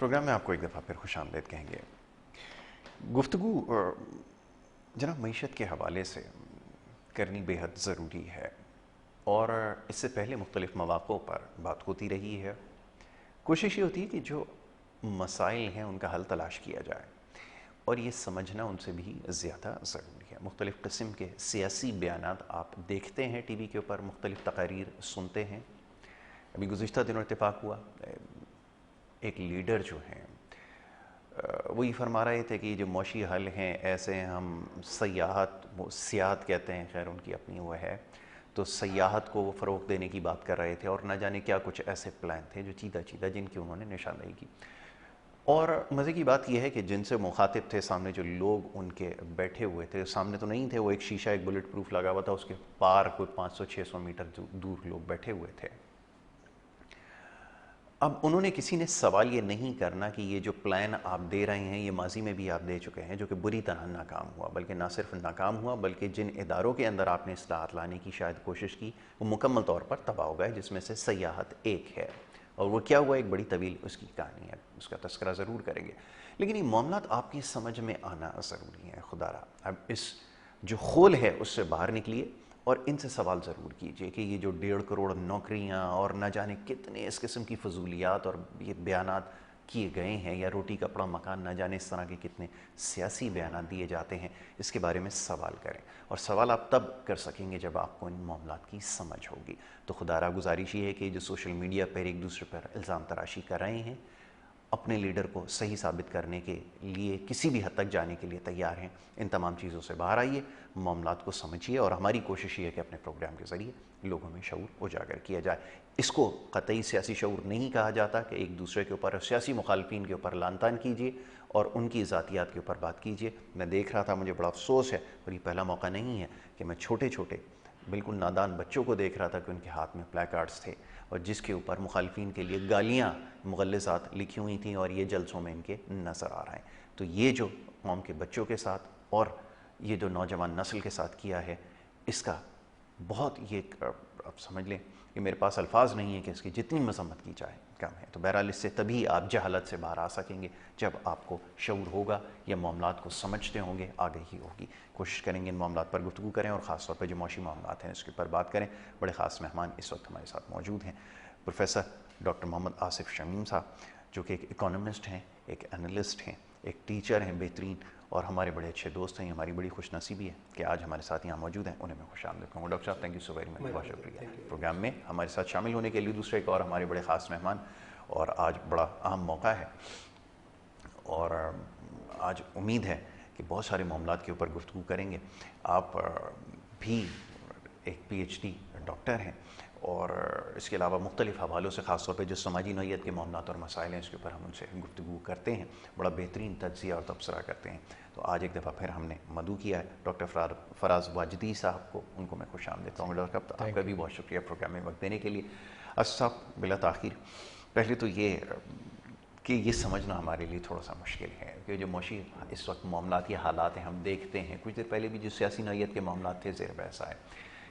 Programme میں آپ کو ایک دفعہ پھر خوش آمدید کہیں گے. گفتگو جناب معیشت کے حوالے سے کرنی بے حد ضروری ہے اور اس سے پہلے مختلف مواقعوں پر بات ہوتی رہی ہے. کوشش یہ ہوتی ہے کہ جو مسائل ہیں ان کا حل تلاش کیا جائے اور یہ سمجھنا ان سے بھی زیادہ ضروری ہے. مختلف قسم کے سیاسی بیانات آپ دیکھتے ہیں ٹی وی کے اوپر, مختلف تقاریر سنتے ہیں. ابھی گزشتہ دنوں اتفاق ہوا, ایک لیڈر جو ہیں وہ یہ فرما رہے تھے کہ جو معاشی حل ہیں ایسے ہم سیاحت کہتے ہیں, خیر ان کی اپنی وہ ہے, تو سیاحت کو وہ فروغ دینے کی بات کر رہے تھے اور نہ جانے کیا کچھ ایسے پلان تھے جو چیدہ جن کی انہوں نے نشاندہی کی. اور مزے کی بات یہ ہے کہ جن سے مخاطب تھے, سامنے جو لوگ ان کے بیٹھے ہوئے تھے, سامنے تو نہیں تھے, وہ ایک شیشہ ایک بلٹ پروف لگا ہوا تھا, اس کے پار کوئی 500-600 میٹر دور لوگ بیٹھے ہوئے تھے. اب انہوں نے کسی نے سوال یہ نہیں کرنا کہ یہ جو پلان آپ دے رہے ہیں یہ ماضی میں بھی آپ دے چکے ہیں جو کہ بری طرح ناکام ہوا, بلکہ نہ صرف ناکام ہوا بلکہ جن اداروں کے اندر آپ نے اصلاحات لانے کی شاید کوشش کی وہ مکمل طور پر تباہ ہو گئے, جس میں سے سیاحت ایک ہے. اور وہ کیا ہوا, ایک بڑی طویل اس کی کہانی ہے, اس کا تذکرہ ضرور کریں گے. لیکن یہ معاملات آپ کی سمجھ میں آنا ضروری ہے. خدا را اب اس جو خول ہے اس سے باہر نکلیے اور ان سے سوال ضرور کیجئے کہ یہ جو 1.5 کروڑ نوکریاں اور نہ جانے کتنے اس قسم کی فضولیات اور یہ بیانات کیے گئے ہیں, یا روٹی کپڑا مکان نہ جانے اس طرح کے کتنے سیاسی بیانات دیے جاتے ہیں, اس کے بارے میں سوال کریں. اور سوال آپ تب کر سکیں گے جب آپ کو ان معاملات کی سمجھ ہوگی. تو خدا را گزارش یہ ہے کہ جو سوشل میڈیا پر ایک دوسرے پر الزام تراشی کر رہے ہیں, اپنے لیڈر کو صحیح ثابت کرنے کے لیے کسی بھی حد تک جانے کے لیے تیار ہیں, ان تمام چیزوں سے باہر آئیے, معاملات کو سمجھیے. اور ہماری کوشش یہ ہے کہ اپنے پروگرام کے ذریعے لوگوں میں شعور اجاگر کیا جائے. اس کو قطعی سیاسی شعور نہیں کہا جاتا کہ ایک دوسرے کے اوپر, سیاسی مخالفین کے اوپر لعن طعن کیجیے اور ان کی ذاتیات کے اوپر بات کیجیے. میں دیکھ رہا تھا, مجھے بڑا افسوس ہے اور یہ پہلا موقع نہیں ہے کہ میں چھوٹے بالکل نادان بچوں کو دیکھ رہا تھا کہ ان کے ہاتھ میں پلے کارڈز تھے اور جس کے اوپر مخالفین کے لیے گالیاں مغلظات لکھی ہوئی تھیں اور یہ جلسوں میں ان کے نظر آ رہے ہیں. تو یہ جو قوم کے بچوں کے ساتھ اور یہ جو نوجوان نسل کے ساتھ کیا ہے, اس کا بہت یہ آپ سمجھ لیں کہ میرے پاس الفاظ نہیں ہیں کہ اس کی جتنی مذمت کی جائے کم ہے. تو بہرحال اس سے تبھی آپ جہالت سے باہر آ سکیں گے جب آپ کو شعور ہوگا یا معاملات کو سمجھتے ہوں گے, آگہی ہوگی. کوشش کریں گے ان معاملات پر گفتگو کریں اور خاص طور پہ جو معاشی معاملات ہیں اس کے اوپر بات کریں. بڑے خاص مہمان اس وقت ہمارے ساتھ موجود ہیں, پروفیسر ڈاکٹر محمد آصف شمیم صاحب, جو کہ ایک اکانومسٹ ہیں, ایک انالسٹ ہیں, ایک ٹیچر ہیں بہترین اور ہمارے بڑے اچھے دوست ہیں. ہماری بڑی خوش نصیبی ہے کہ آج ہمارے ساتھ یہاں موجود ہیں, انہیں میں خوش آمدید کہوں گا. ڈاکٹر صاحب thank you so very much, بہت شکریہ پروگرام میں ہمارے ساتھ شامل ہونے کے لیے. دوسرے ایک اور ہمارے بڑے خاص مہمان, اور آج بڑا اہم موقع ہے اور آج امید ہے کہ بہت سارے معاملات کے اوپر گفتگو کریں گے. آپ بھی ایک پی ایچ ڈی ڈاکٹر ہیں اور اس کے علاوہ مختلف حوالوں سے خاص طور پہ جو سماجی نوعیت کے معاملات اور مسائل ہیں اس کے اوپر ہم ان سے گفتگو کرتے ہیں, بڑا بہترین تجزیہ اور تبصرہ کرتے ہیں. تو آج ایک دفعہ پھر ہم نے مدعو کیا ہے ڈاکٹر فراز واجدی صاحب کو, ان کو میں خوش آمدید کہوں گا. ڈاکٹر صاحب آپ کا بھی بہت شکریہ پروگرام میں وقت دینے کے لیے. صاحب بلا تاخیر پہلے تو یہ کہ یہ سمجھنا ہمارے لیے تھوڑا سا مشکل ہے کہ جو معاشی اس وقت معاملات یا حالات ہیں ہم دیکھتے ہیں, کچھ دیر پہلے بھی جو سیاسی نوعیت کے معاملات تھے زیر بحث آئے,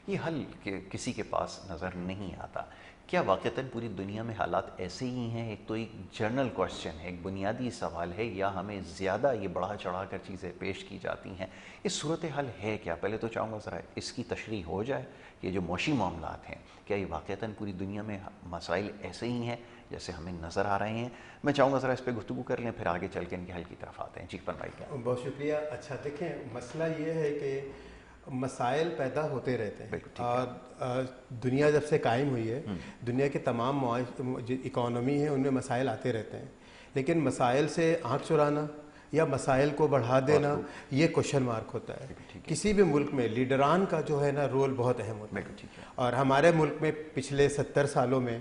یہ حل کسی کے پاس نظر نہیں آتا. کیا واقعتاً پوری دنیا میں حالات ایسے ہی ہیں؟ ایک تو ایک جنرل کوشچن ہے, ایک بنیادی سوال ہے, یا ہمیں زیادہ یہ بڑھا چڑھا کر چیزیں پیش کی جاتی ہیں؟ اس صورتحال ہے کیا؟ پہلے تو چاہوں گا ذرا اس کی تشریح ہو جائے. یہ جو معاشی معاملات ہیں کیا یہ واقعتاً پوری دنیا میں مسائل ایسے ہی ہیں جیسے ہمیں نظر آ رہے ہیں؟ میں چاہوں گا ذرا اس پہ گفتگو کر لیں, پھر آگے چل کے ان کے حل کی طرف آتے ہیں. جی فرمائیے. بہت شکریہ. اچھا دیکھیں, مسئلہ یہ ہے کہ مسائل پیدا ہوتے رہتے ہیں اور دنیا جب سے قائم ہوئی ہے, دنیا کے تمام جو اکانومی ہیں ان میں مسائل آتے رہتے ہیں, لیکن مسائل سے آنکھ چرانا یا مسائل کو بڑھا دینا یہ کوشچن مارک ہوتا ہے. کسی بھی ملک میں لیڈران کا جو ہے نا رول بہت اہم ہوتا ہے, اور ہمارے ملک میں پچھلے 70 سالوں میں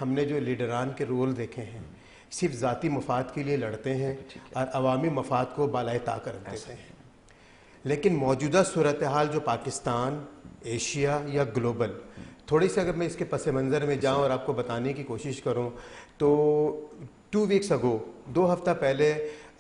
ہم نے جو لیڈران کے رول دیکھے ہیں صرف ذاتی مفاد کے لیے لڑتے ہیں اور عوامی مفاد کو بالائے طاق رکھ دیتے ہیں. لیکن موجودہ صورتحال جو پاکستان, ایشیا یا گلوبل, تھوڑی سی اگر میں اس کے پس منظر میں جاؤں اور آپ کو بتانے کی کوشش کروں تو 2 ویکس اگو, 2 ہفتہ پہلے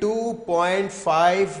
2.5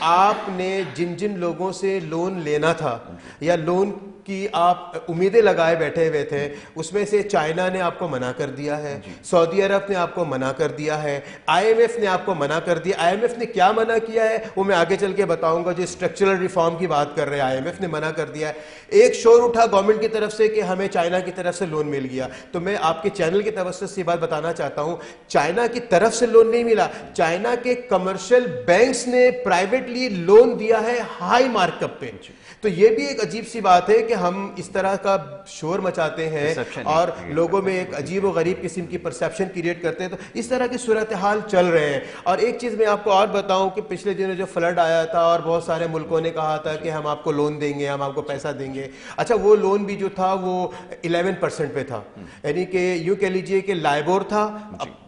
آپ نے جن جن لوگوں سے لون لینا تھا یا لون کی آپ امیدیں لگائے بیٹھے ہوئے تھے, اس میں سے چائنا نے آپ کو منع کر دیا ہے, سعودی عرب نے آپ کو منع کر دیا ہے, آئی ایم ایف نے آپ کو منع کر دیا. آئی ایم ایف نے کیا منع کیا ہے وہ میں آگے چل کے بتاؤں گا. جو اسٹرکچرل ریفارم کی بات کر رہے ہیں, آئی ایم ایف نے منع کر دیا ہے. ایک شور اٹھا گورنمنٹ کی طرف سے کہ ہمیں چائنا کی طرف سے لون مل گیا, تو میں آپ کے چینل کی توسط سے یہ بات بتانا چاہتا ہوں, چائنا کی طرف سے لون نہیں ملا, چائنا کے کمرشل بینکس نے پرائیویٹلی لون دیا ہے ہائی مارک اپ پہ. تو یہ بھی ایک عجیب سی بات ہے کہ ہم اس طرح کا شور مچاتے ہیں اور لوگوں میں ایک عجیب و غریب قسم کی پرسیپشن کریٹ کرتے ہیں. تو اس طرح کی صورتحال چل رہے ہیں. اور ایک چیز میں آپ کو اور بتاؤں کہ پچھلے دنوں جو فلڈ آیا تھا اور بہت سارے ملکوں نے کہا تھا کہ ہم آپ کو لون دیں گے, ہم آپ کو پیسہ دیں گے. اچھا, وہ لون بھی جو تھا وہ 11% پہ تھا, یعنی کہ یوں کہہ لیجئے کہ لائبور تھا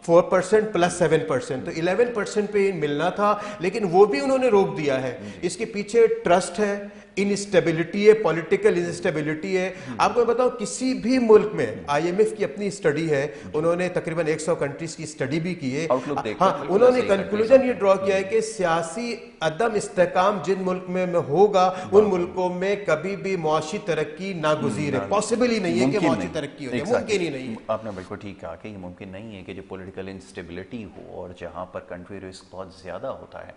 4% پلس 7%, تو 11% پہ ملنا تھا, لیکن وہ بھی انہوں نے روک دیا ہے. اس کے پیچھے ٹرسٹ ہے, انسٹیبلٹی ہے, پولیٹیکل انسٹیبلٹی ہے. آپ کو بتاؤ کسی بھی ملک میں آئی ایم ایف کی اپنی اسٹڈی ہے, انہوں نے تقریباً 100 کنٹریز کی اسٹڈی بھی کی ہے. ہاں, انہوں نے کنکلوژن یہ ڈرا کیا ہے کہ سیاسی عدم استحکام جن ملک میں ہوگا ان ملکوں میں کبھی بھی معاشی ترقی ناگزیر ہے, پاسبل ہی نہیں ہے کہ معاشی ترقی ہو جائے, ممکن ہی نہیں ہے. آپ نے بالکل ٹھیک کہا کہ یہ ممکن نہیں ہے کہ جو پولیٹیکل انسٹیبلٹی ہو اور جہاں پر کنٹری رسک بہت زیادہ ہوتا ہے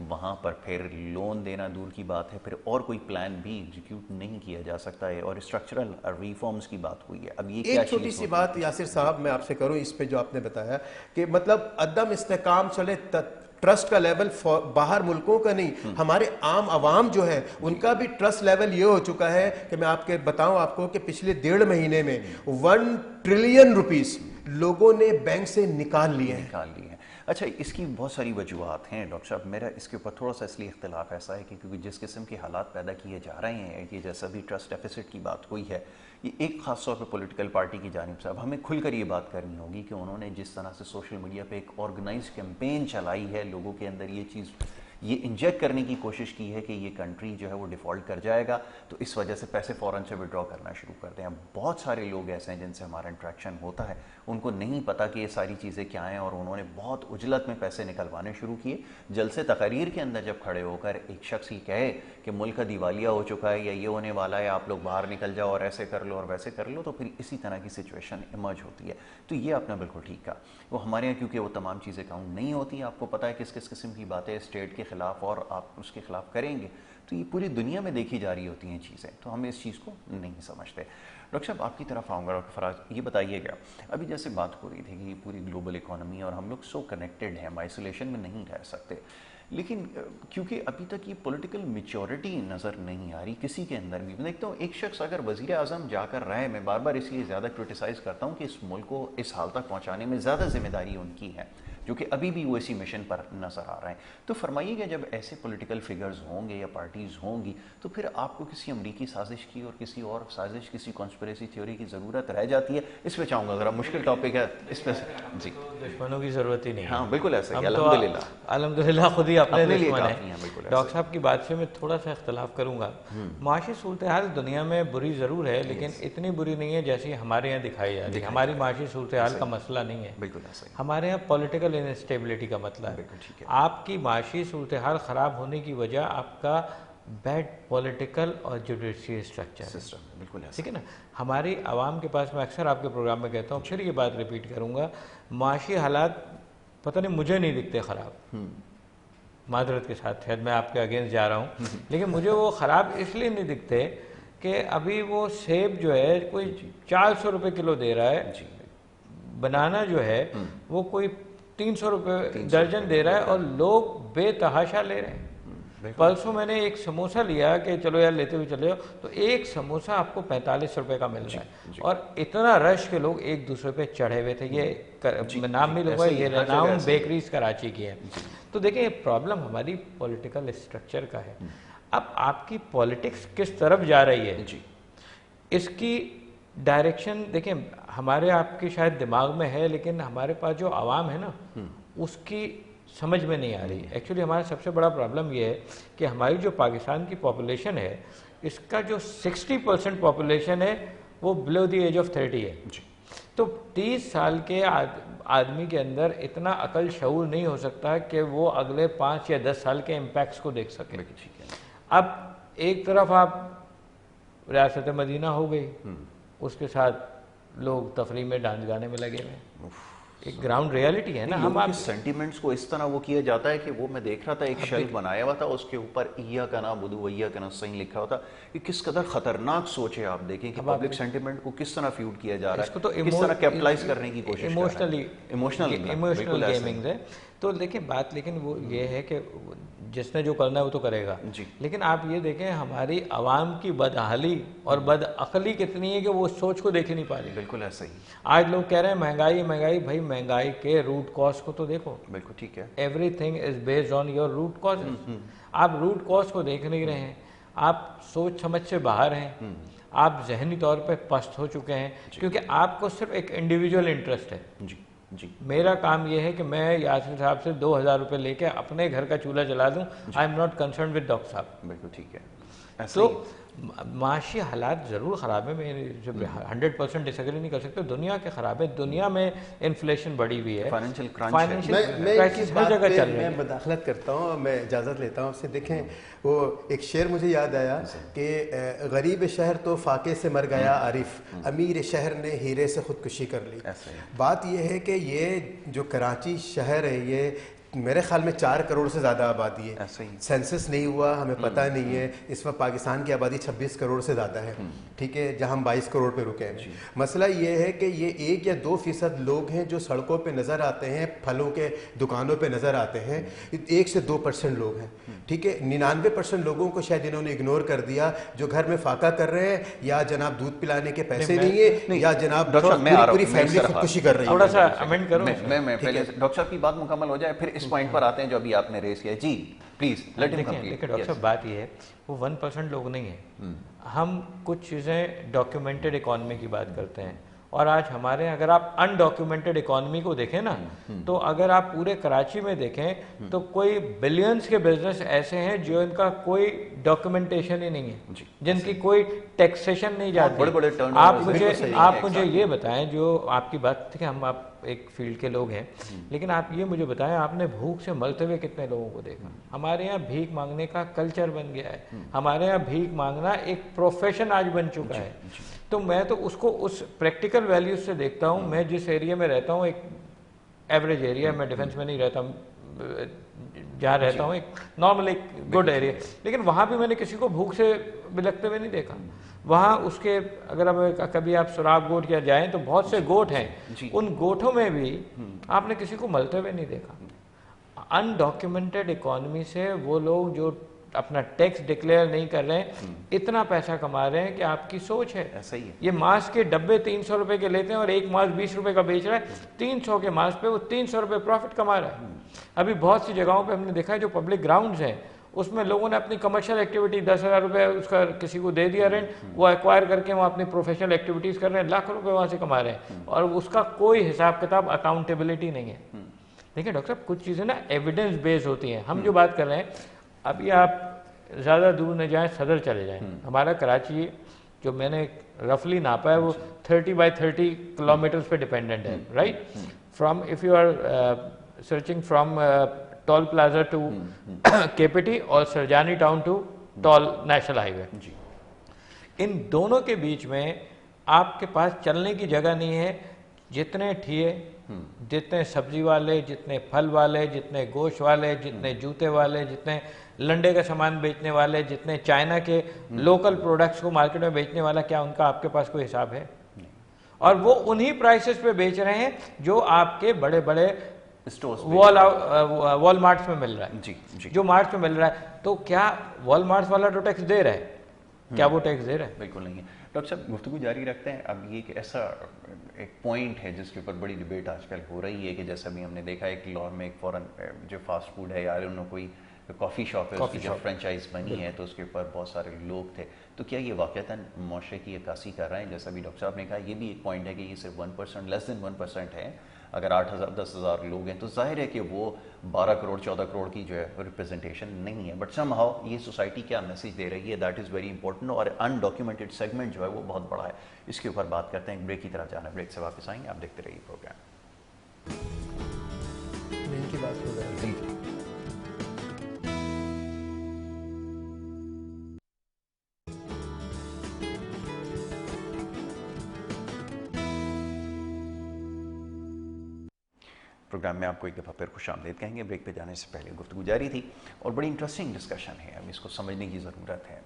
وہاں پر پھر لون دینا دور کی بات ہے, پھر اور کوئی پلان بھی ایگزیکیوٹ نہیں کیا جا سکتا ہے. اور اسٹرکچرل ریفارمز کی بات ہوئی ہے. اب یہ ایک چھوٹی سی بات یاسر صاحب میں آپ سے کروں اس پہ جو آپ نے بتایا کہ مطلب عدم استحکام چلے, ٹرسٹ کا لیول باہر ملکوں کا نہیں, ہمارے عام عوام جو ہے ان کا بھی ٹرسٹ لیول یہ ہو چکا ہے کہ میں آپ کے بتاؤں آپ کو کہ پچھلے 1.5 مہینے میں 1 ٹریلین روپیز لوگوں نے بینک سے نکال لیے ہیں. اچھا, اس کی بہت ساری وجوہات ہیں ڈاکٹر صاحب. میرا اس کے اوپر تھوڑا سا اس لیے اختلاف ایسا ہے کہ کیونکہ جس قسم کے حالات پیدا کیے جا رہے ہیں, یہ جیسا بھی ٹرسٹ ڈیفیسٹ کی بات ہوئی ہے, یہ ایک خاص طور پہ پولیٹیکل پارٹی کی جانب سے اب ہمیں کھل کر یہ بات کرنی ہوگی کہ انہوں نے جس طرح سے سوشل میڈیا پہ ایک آرگنائزڈ کیمپین چلائی ہے, لوگوں کے اندر یہ چیز یہ انجیکٹ کرنے کی کوشش کی ہے کہ یہ کنٹری جو ہے وہ ڈیفالٹ کر جائے گا, تو اس وجہ سے پیسے فوراً سے وڈرا کرنا شروع کر دیں. اب بہت سارے لوگ ایسے ہیں جن سے ہمارا انٹریکشن ہوتا ہے, ان کو نہیں پتا کہ یہ ساری چیزیں کیا ہیں, اور انہوں نے بہت عجلت میں پیسے نکلوانے شروع کیے. جلسے تقاریر کے اندر جب کھڑے ہو کر ایک شخص یہ کہے کہ ملک کا دیوالیہ ہو چکا ہے یا یہ ہونے والا ہے, آپ لوگ باہر نکل جاؤ اور ایسے کر لو اور ویسے کر لو, تو پھر اسی طرح کی سچویشن ایمرج ہوتی ہے. تو یہ آپ نے بالکل ٹھیک کہا. وہ ہمارے یہاں کیونکہ وہ تمام چیزیں کاؤنٹ نہیں ہوتی, آپ کو پتہ ہے کس کس قسم کی باتیں اسٹیٹ کے خلاف اور آپ اس کے خلاف کریں گے, تو یہ پوری دنیا میں دیکھی جا رہی ہوتی ہیں چیزیں, تو ہم اس چیز کو نہیں سمجھتے. ڈاکٹر صاحب آپ کی طرف آؤں گا. ڈاکٹر فراز, یہ بتائیے گا, ابھی جیسے بات ہو رہی تھی کہ یہ پوری گلوبل اکانومی اور ہم لوگ سو کنیکٹڈ ہیں, ہم آئسولیشن میں نہیں رہ سکتے, لیکن کیونکہ ابھی تک یہ پولیٹیکل میچورٹی نظر نہیں آ رہی کسی کے اندر بھی. میں دیکھتا ہوں ایک شخص اگر وزیر اعظم جا کر رہے, میں بار بار اس لیے زیادہ کرٹیسائز کرتا ہوں کہ اس ملک کو اس حال تک پہنچانے میں زیادہ ذمہ داری ان کی ہے, جو کہ ابھی بھی وہ اسی مشن پر نظر آ رہے ہیں. تو فرمائیے کہ جب ایسے پولیٹیکل فگرز ہوں گے یا پارٹیز ہوں گی, تو پھر آپ کو کسی امریکی سازش کی اور کسی اور سازش, کسی کانسپریسی تھیوری کی ضرورت رہ جاتی ہے. اس پہ چاہوں گا, ذرا مشکل ٹاپک ہے اس پہ. جی, دشمنوں کی ضرورت ہی نہیں. ہاں بالکل ایسا ہی, الحمدللہ خود ہی اپنے دشمن ہیں. ڈاکٹر صاحب کی بات سے میں تھوڑا سا اختلاف کروں گا. معاشی صورتحال دنیا میں بری ضرور ہے, لیکن اتنی بری نہیں ہے جیسی ہمارے یہاں دکھائی جا رہی ہے. ہماری معاشی صورتحال کا مسئلہ نہیں ہے, ہمارے یہاں پولیٹیکل انسٹیبلٹی کا مسئلہ ہے. آپ کی معاشی صورتحال خراب ہونے کی وجہ آپ کا بیڈ پولیٹیکل اور جوڈیشری اسٹرکچر, ٹھیک ہے نا. ہماری عوام کے پاس, میں اکثر آپ کے پروگرام میں کہتا ہوں, پھر یہ بات ریپیٹ کروں گا, معاشی حالات پتہ نہیں مجھے نہیں دکھتے خراب, معذرت کے ساتھ شاید میں آپ کے اگینسٹ جا رہا ہوں, لیکن مجھے وہ خراب اس لیے نہیں دکھتے کہ ابھی وہ سیب جو ہے کوئی 400 روپے کلو دے رہا ہے, بنانا جو ہے وہ کوئی 300 روپے درجن دے رہا ہے, اور لوگ بے تحاشا لے رہے ہیں. پرسوں میں نے ایک سموسہ لیا کہ چلو یار لیتے ہوئے چلے ہو, تو ایک سموسہ آپ کو 45 روپے کا مل رہا ہے, اور اتنا رش کے لوگ ایک دوسرے پہ چڑھے ہوئے تھے. یہ نام نہیں لوں گا, یہ رناؤن بیکریز کراچی کی ہے. تو دیکھیں یہ پرابلم ہماری پولیٹیکل اسٹرکچر کا ہے. اب آپ کی پولیٹکس کس طرف جا رہی ہے, اس کی ڈائریکشن دیکھیں, ہمارے آپ کی شاید دماغ میں ہے, لیکن ہمارے پاس جو عوام ہے نا اس کی سمجھ میں نہیں آ رہی. ایکچولی ہمارا سب سے بڑا پرابلم یہ ہے کہ ہماری جو پاکستان کی پاپولیشن ہے, اس کا جو 60% پاپولیشن ہے وہ بلو دی ایج آف 30 ہے. تو 30 سال کے آدمی کے اندر اتنا عقل شعور نہیں ہو سکتا کہ وہ اگلے 5 یا 10 سال کے امپیکٹس کو دیکھ سکے. اب ایک طرف آپ ریاست مدینہ ہو گئی, اس کے ساتھ لوگ تفریح میں ڈانس گانے میں لگے ہوئے, ایک گراؤنڈ ریالٹی ہے نا. ہم آپ سینٹیمنٹس کو اس طرح وہ کیا جاتا ہے کہ وہ میں دیکھ رہا تھا ایک شیلف بنایا ہوا تھا, اس کے اوپر ایاک نعبد و ایاک نستعین لکھا ہوا تھا. یہ کس قدر خطرناک سوچ ہے, آپ دیکھیں کہ پبلک سینٹیمنٹ کو کس طرح فیوڈ کیا جا رہا ہے, کس طرح کیپٹلائز کرنے کی کوشش کر رہا ہے. ایموشنل گیمنگ ہے. تو دیکھیں بات لیکن وہ یہ ہے کہ جس نے جو کرنا ہے وہ تو کرے گا, لیکن آپ یہ دیکھیں ہماری عوام کی بدحالی اور بدعقلی کتنی ہے کہ وہ اس سوچ کو دیکھ ہی نہیں پا رہی. بالکل ایسا ہی. آج لوگ کہہ رہے ہیں مہنگائی مہنگائی, بھائی مہنگائی کے روٹ کاز کو تو دیکھو. بالکل ٹھیک ہے. Every thing is based on your root cause. آپ روٹ کاز کو دیکھ نہیں رہے ہیں, آپ سوچ سمجھ سے باہر ہیں, آپ ذہنی طور پہ پست ہو چکے ہیں, کیونکہ آپ کو صرف ایک انڈیویجول انٹرسٹ ہے. جی میرا کام یہ ہے کہ میں یاسر صاحب سے 2000 روپے لے کے اپنے گھر کا چولہا جلا دوں. I am not concerned with doctor صاحب. بالکل ٹھیک ہے. تو معاشی حالات ضرور خراب ہیں, میں 100% ڈس ایگری نہیں کر سکتے. دنیا کے خراب ہے, دنیا میں انفلیشن بڑھی ہوئی ہے, فائنینشیل کرائسس ہر جگہ چل رہی ہے. میں مداخلت کرتا ہوں, میں اجازت لیتا ہوں آپ سے. دیکھیں وہ ایک شعر مجھے یاد آیا کہ غریب شہر تو فاقے سے مر گیا عارف, امیر شہر نے ہیرے سے خودکشی کر لی. بات یہ ہے کہ یہ جو کراچی شہر ہے یہ میرے خیال میں 4 کروڑ سے زیادہ آبادی ہے. سینسس نہیں ہوا, ہمیں پتہ نہیں ہے. اس وقت پاکستان کی آبادی 26 کروڑ سے زیادہ ہے, ٹھیک ہے, جہاں ہم 22 کروڑ پہ رکے ہیں. مسئلہ یہ ہے کہ یہ 1 یا 2% لوگ ہیں جو سڑکوں پہ نظر آتے ہیں, پھلوں کے دکانوں پہ نظر آتے ہیں. 1 سے 2% لوگ ہیں, ٹھیک ہے. 99% لوگوں کو شاید انہوں نے اگنور کر دیا, جو گھر میں فاقہ کر رہے ہیں, یا جناب دودھ پلانے کے پیسے نہیں ہیں, یا جناب پوری فیملی خودکشی کر رہی ہے. تھوڑا سا امینڈ کروں میں پہلے ڈاکٹر صاحب کی بات مکمل ہو جائے پھر اس پوائنٹ پر آتے ہیں جو ابھی آپ نے ریز کیا. جی پلیز لیٹ ہم کمپلیٹ. دیکھیں ڈاکٹر صاحب بات یہ ہے وہ 1% لوگ نہیں ہیں. ہم کچھ چیزیں ڈاکیومنٹڈ اکانومی کی بات کرتے ہیں, اور آج ہمارے اگر آپ انڈاکیومنٹڈ اکانومی کو دیکھیں نا, تو اگر آپ پورے کراچی میں دیکھیں تو کوئی بلینز کے بزنس ایسے ہیں جو ان کا کوئی ڈاکیومنٹیشن ہی نہیں ہے, جن کی کوئی ٹیکسیشن نہیں جاتی. آپ مجھے یہ بتائیں, جو آپ کی بات تھی کہ ہم آپ ایک فیلڈ کے لوگ ہیں, لیکن آپ یہ مجھے بتائیں آپ نے بھوک سے مرتے ہوئے کتنے لوگوں کو دیکھا. ہمارے یہاں بھیک مانگنے کا کلچر بن گیا ہے, ہمارے یہاں بھیک مانگنا ایک پروفیشن آج بن چکا ہے. تو میں تو اس کو اس پریکٹیکل ویلیوز سے دیکھتا ہوں. میں جس ایریا میں رہتا ہوں ایک ایوریج ایریا, میں ڈیفنس میں نہیں رہتا, جہاں رہتا ہوں ایک نارمل ایک گڈ ایریا, لیکن وہاں بھی میں نے کسی کو بھوک سے بلکتے ہوئے نہیں دیکھا. وہاں اس کے اگر کبھی آپ سراغ گوٹ کیا جائیں تو بہت سے گوٹ ہیں, ان گوٹوں میں بھی آپ نے کسی کو ملتے ہوئے نہیں دیکھا. انڈاکیومنٹڈ اکانومی سے وہ لوگ جو اپنا ٹیکس ڈکلیئر نہیں کر رہے ہیں اتنا پیسہ کما رہے ہیں کہ آپ کی سوچ ہے. یہ ماسک کے ڈبے 300 روپے کے لیتے ہیں اور ایک ماسک 20 روپے کا بیچ رہا ہے, 300 کے ماسک پہ وہ 300 روپے پروفٹ کما رہا ہے. ابھی بہت سی جگہوں پہ ہم نے دیکھا ہے جو پبلک گراؤنڈز ہیں اس میں لوگوں نے اپنی کمرشل ایکٹیویٹی 10,000 روپے اس کا کسی کو دے دیا رینٹ, وہ ایکوائر کر کے وہ اپنی پروفیشنل ایکٹیویٹیز کر رہے ہیں, لاکھوں روپے وہاں سے کما رہے ہیں, اور اس کا کوئی حساب کتاب اکاؤنٹیبلٹی نہیں ہے. دیکھیں ڈاکٹر صاحب کچھ چیزیں نا ایویڈنس بیس ہوتی ہیں. ہم جو بات کر رہے ہیں, ابھی آپ زیادہ دور نہ جائیں, صدر چلے جائیں. ہمارا کراچی جو میں نے رفلی ناپا ہے وہ 30x30 کلومیٹرز پہ ڈیپینڈنٹ ہے, right, from if you are searching from toll plaza to کیپٹی اور Surjani town to toll national highway وے. ان دونوں کے بیچ میں آپ کے پاس چلنے کی جگہ نہیں ہے. جتنے ٹھیے, جتنے سبزی والے, جتنے پھل والے, جتنے گوشت والے, جتنے جوتے والے, جتنے لنڈے کا سامان بیچنے والے, جتنے چائنا کے لوکل پروڈکٹس کو مارکیٹ میں بیچنے والا, کیا ان کا آپ کے پاس کوئی حساب ہے؟ اور وہ انہی پرائسز پہ بیچ رہے ہیں جو آپ کے بڑے بڑے وال مارٹس میں مل رہا ہے, جو مارٹس میں مل رہا ہے. تو کیا وال مارٹس والا جو ٹیکس دے رہا ہے, کیا وہ ٹیکس دے رہا ہے؟ بالکل نہیں ہے. ڈاکٹر صاحب گفتگو جاری رکھتے ہیں. اب یہ ایک ایسا ایک پوائنٹ ہے جس کے اوپر بڑی ڈیبیٹ آج کل ہو رہی ہے کہ جیسے ابھی ہم نے دیکھا ایک لاہور میں ایک فورن جو فاسٹ فوڈ ہے یار انہوں کوئی کافی شاپ ہے، اس کی جو فرینچائز بنی ہے تو اس کے اوپر بہت سارے لوگ تھے. تو کیا یہ واقعتاً معاشرے کی عکاسی کر رہے ہیں؟ جیسا بھی ڈاکٹر صاحب نے کہا یہ بھی ایک پوائنٹ ہے کہ یہ صرف 1%، لیس دین 1% ہے. اگر 8,000 10,000 لوگ ہیں تو ظاہر ہے کہ وہ 12 کروڑ 14 کروڑ کی جو ہے ریپرزنٹیشن نہیں ہے. بٹ سم ہاؤ یہ سوسائٹی کیا میسیج دے رہی ہے، دیٹ از ویری امپورٹنٹ. اور انڈاکیومنٹڈ سیگمنٹ جو ہے وہ بہت بڑا ہے. اس کے اوپر بات کرتے ہیں، ایک بریک کی طرف جانا ہے، بریک سے واپس آئیں گے. آپ دیکھتے رہیے پروگرام. ان کی بات ہو رہی ہے. پروگرام میں آپ کو ایک دفعہ پھر خوش آمدید کہیں گے. بریک پہ جانے سے پہلے گفتگو جاری تھی اور بڑی انٹرسٹنگ ڈسکشن ہے، اب اس کو سمجھنے کی ضرورت ہے.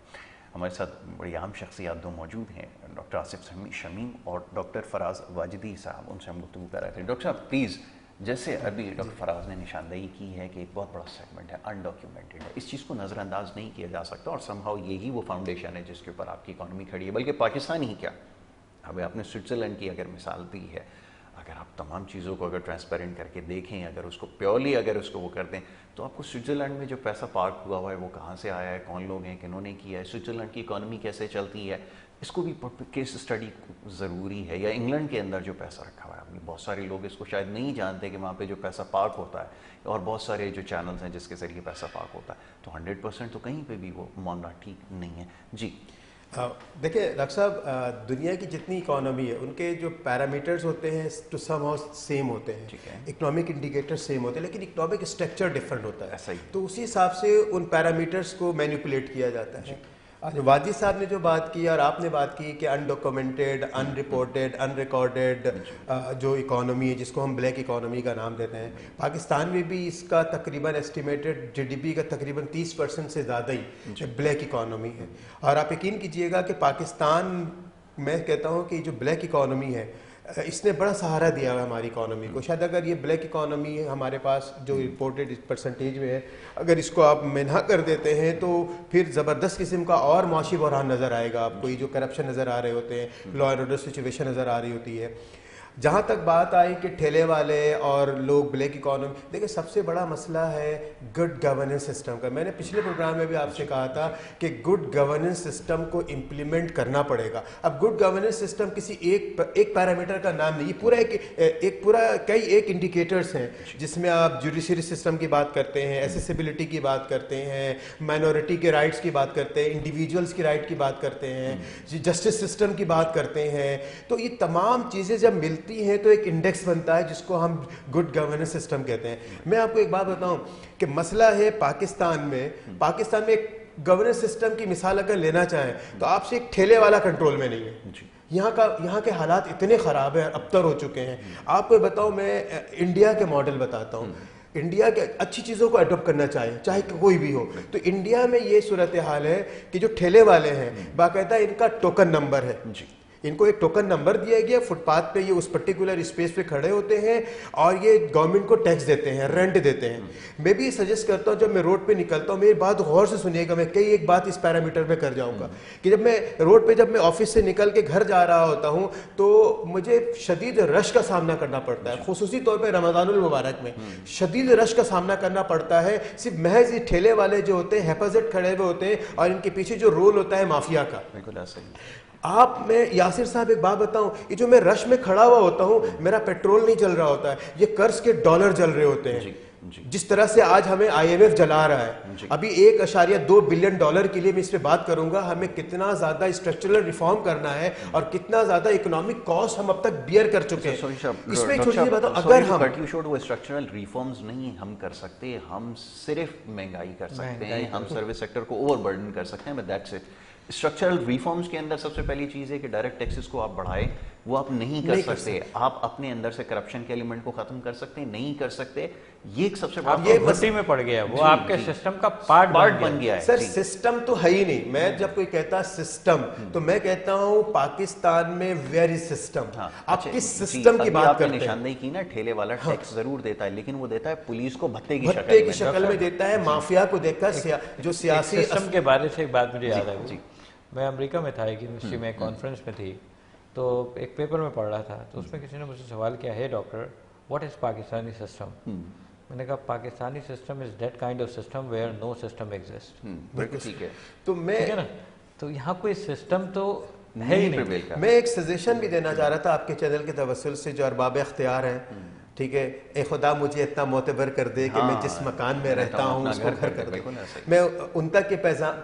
ہمارے ساتھ بڑی عام شخصیات دو موجود ہیں، ڈاکٹر آصف شمیم اور ڈاکٹر فراز واجدی صاحب. ان سے ہم گفتگو کر رہے تھے. ڈاکٹر صاحب پلیز، جیسے ابھی ڈاکٹر فراز نے نشاندہی کی ہے کہ ایک بہت بڑا سیگمنٹ ہے انڈاکیومنٹڈ ہے، اس چیز کو نظر انداز نہیں کیا جا سکتا اور سم ہاؤ یہی وہ فاؤنڈیشن ہے جس کے اوپر آپ کی اکانومی کھڑی ہے. بلکہ پاکستان ہی کیا، ابھی آپ نے سوئٹزرلینڈ کی اگر مثال دی ہے، اگر آپ تمام چیزوں کو اگر ٹرانسپیرنٹ کر کے دیکھیں، اگر اس کو پیورلی اگر اس کو وہ کر دیں، تو آپ کو سوئٹزرلینڈ میں جو پیسہ پارک ہوا ہوا ہے وہ کہاں سے آیا ہے، کون لوگ ہیں، کنہوں نے کیا ہے، سوئٹزرلینڈ کی اکانومی کیسے چلتی ہے، اس کو بھی کیس اسٹڈی ضروری ہے. یا انگلینڈ کے اندر جو پیسہ رکھا ہوا ہے، بہت سارے لوگ اس کو شاید نہیں جانتے کہ وہاں پہ جو پیسہ پارک ہوتا ہے اور بہت سارے جو چینلز ہیں جس کے ذریعے پیسہ پارک ہوتا ہے، تو 100% تو کہیں پہ بھی وہ معاملہ ٹھیک نہیں ہے. جی دیکھیں ڈاکٹر صاحب، دنیا کی جتنی اکانومی ہے ان کے جو پیرامیٹرز ہوتے ہیں ٹو سم ہاؤ سیم ہوتے ہیں، اکنامک انڈیکیٹر سیم ہوتے ہیں، لیکن اکنامک اسٹرکچر ڈفرینٹ ہوتا ہے. تو اسی حساب سے ان پیرامیٹرز کو مینیپولیٹ کیا جاتا ہے. واجد صاحب نے جو بات کی اور آپ نے بات کی کہ انڈاکومنٹڈ، ان رپورٹڈ، ان ریکارڈڈ جو اکانومی ہے جس کو ہم بلیک اکانومی کا نام دیتے ہیں، پاکستان میں بھی اس کا تقریباً ایسٹیمیٹڈ جی ڈی پی کا تقریباً 30% سے زیادہ ہی بلیک اکانومی ہے. اور آپ یقین کیجئے گا کہ پاکستان، میں کہتا ہوں کہ جو بلیک اکانومی ہے اس نے بڑا سہارا دیا ہے ہماری اکانومی کو. شاید اگر یہ بلیک اکانومی ہمارے پاس جو رپورٹڈ پرسنٹیج میں ہے، اگر اس کو آپ منہا کر دیتے ہیں تو پھر زبردست قسم کا اور معاشی بحران نظر آئے گا آپ کو. یہ جو کرپشن نظر آ رہے ہوتے ہیں، لا اینڈ آرڈر سچویشن نظر آ رہی ہوتی ہے. جہاں تک بات آئی کہ ٹھیلے والے اور لوگ بلیک اکانومی، دیکھیں سب سے بڑا مسئلہ ہے گڈ گورننس سسٹم کا. میں نے پچھلے پروگرام میں بھی آپ سے کہا تھا کہ گڈ گورننس سسٹم کو امپلیمنٹ کرنا پڑے گا. اب گڈ گورننس سسٹم کسی ایک پیرامیٹر کا نام نہیں، یہ پورا کئی انڈیکیٹرز ہیں جس میں آپ جوڈیشری سسٹم کی بات کرتے ہیں، ایسیسیبلٹی کی بات کرتے ہیں، مائنورٹی کے رائٹس کی بات کرتے ہیں، انڈیویجولس کی رائٹ کی بات کرتے ہیں، جسٹس سسٹم کی بات کرتے ہیں. تو یہ تمام چیزیں جب ملتی ہیں تو ایک انڈیکس بنتا ہے جس کو ہم گڈ گورننس سسٹم کہتے ہیں. میں آپ کو ایک بات بتاؤں کہ مسئلہ ہے پاکستان میں ایک گورننس سسٹم کی مثال اگر لینا چاہیں تو آپ سے ایک ٹھیلے والا کنٹرول میں نہیں ہے. یہاں کے حالات اتنے خراب ہیں، ابتر ہو چکے ہیں. آپ کو بتاؤں، میں انڈیا کے ماڈل بتاتا ہوں. انڈیا کے اچھی چیزوں کو اڈاپٹ کرنا چاہے کوئی بھی ہو، تو انڈیا میں یہ صورتحال ہے کہ جو ٹھیلے والے ہیں باقاعدہ ان کا ٹوکن نمبر ہے. ان کو ایک ٹوکن نمبر دیا گیا، فٹ پاتھ پہ یہ اس پرٹیکولر اسپیس پہ کھڑے ہوتے ہیں اور یہ گورنمنٹ کو ٹیکس دیتے ہیں، رینٹ دیتے ہیں. میں بھی سجیسٹ کرتا ہوں جب میں روڈ پہ نکلتا ہوں، میری بات غور سے سنیے گا، میں ایک بات اس پیرامیٹر پہ کر جاؤں گا کہ جب میں روڈ پہ جب میں آفس سے نکل کے گھر جا رہا ہوتا ہوں تو مجھے شدید رش کا سامنا کرنا پڑتا ہے. خصوصی طور پہ رمضان المبارک میں شدید رش کا سامنا کرنا پڑتا ہے. صرف محض یہ ٹھیلے والے جو ہوتے ہیں حفاظت کھڑے ہوئے ہوتے ہیں اور ان کے پیچھے جو رول ہوتا ہے مافیا کا. میں یاسر صاحب ایک بات بتاؤں، یہ جو میں رش میں کھڑا ہوا ہوتا ہوں، میرا پیٹرول نہیں چل رہا ہوتا ہے، یہ قرض کے ڈالر جل رہے ہوتے ہیں. جس طرح سے آج ہمیں IMF جلا رہا ہے، ابھی $1.2 بلین کے لیے میں اس پہ بات کروں گا. ہمیں کتنا زیادہ اسٹرکچرل ریفارم کرنا ہے اور کتنا زیادہ اکنامک کاسٹ ہم اب تک بیئر کر چکے ہیں. اس میں چھوٹی سی بتاؤ، اگر ہم اسٹرکچرل ریفارمز نہیں ہم کر سکتے، ہم صرف مہنگائی کر سکتے ہیں، ہم سروس سیکٹر کو اوور برڈن کر سکتے ہیں، but that's it. Structural reforms کے اندر سب سے پہلی چیز ہے کہ ڈائریکٹ ٹیکسز کو آپ بڑھائیں، وہ آپ نہیں کر سکتے. آپ اپنے اندر سے کرپشن کے ایلیمنٹ کو ختم کر سکتے نہیں کر سکتے. یہ ایک سب سے بڑا یہ بھٹی میں پڑ گیا، وہ آپ کے سسٹم کا پارٹ بن گیا ہے. سر سسٹم تو ہے ہی نہیں. میں جب کوئی کہتا سسٹم تو میں کہتا ہوں پاکستان میں ویئر از سسٹم. آپ کس سسٹم کی بات کرتے ہیں؟ نشاندہی کی نا، ٹھیلے والا ٹیکس ضرور دیتا ہے لیکن وہ دیتا ہے پولیس کو بھتے کی شکل میں دیتا ہے، مافیا کو دیتا ہے. جو سیاسی سسٹم کے بارے سے ایک بات مجھے یاد ہے، میں امریکہ میں تھا، ایک یونیورسٹی میں کانفرنس میں تھی، تو ایک پیپر میں پڑھ رہا تھا، تو اس میں کسی نے مجھ سے سوال کیا ہے doctor what is Pakistani system. میں نے کہا Pakistani system is that kind of system where no system exist. بالکل ٹھیک ہے. تو میں ٹھیک ہے نا, تو یہاں کوئی سسٹم تو ہے ہی نہیں. میں ایک سجیشن بھی دینا چاہ رہا تھا آپ کے چینل کے توسل سے, جو ارباب اختیار ہیں, ٹھیک ہے, اے خدا مجھے اتنا معتبر کر دے کہ میں جس مکان میں رہتا ہوں اس کو گھر کر دے. میں ان تک یہ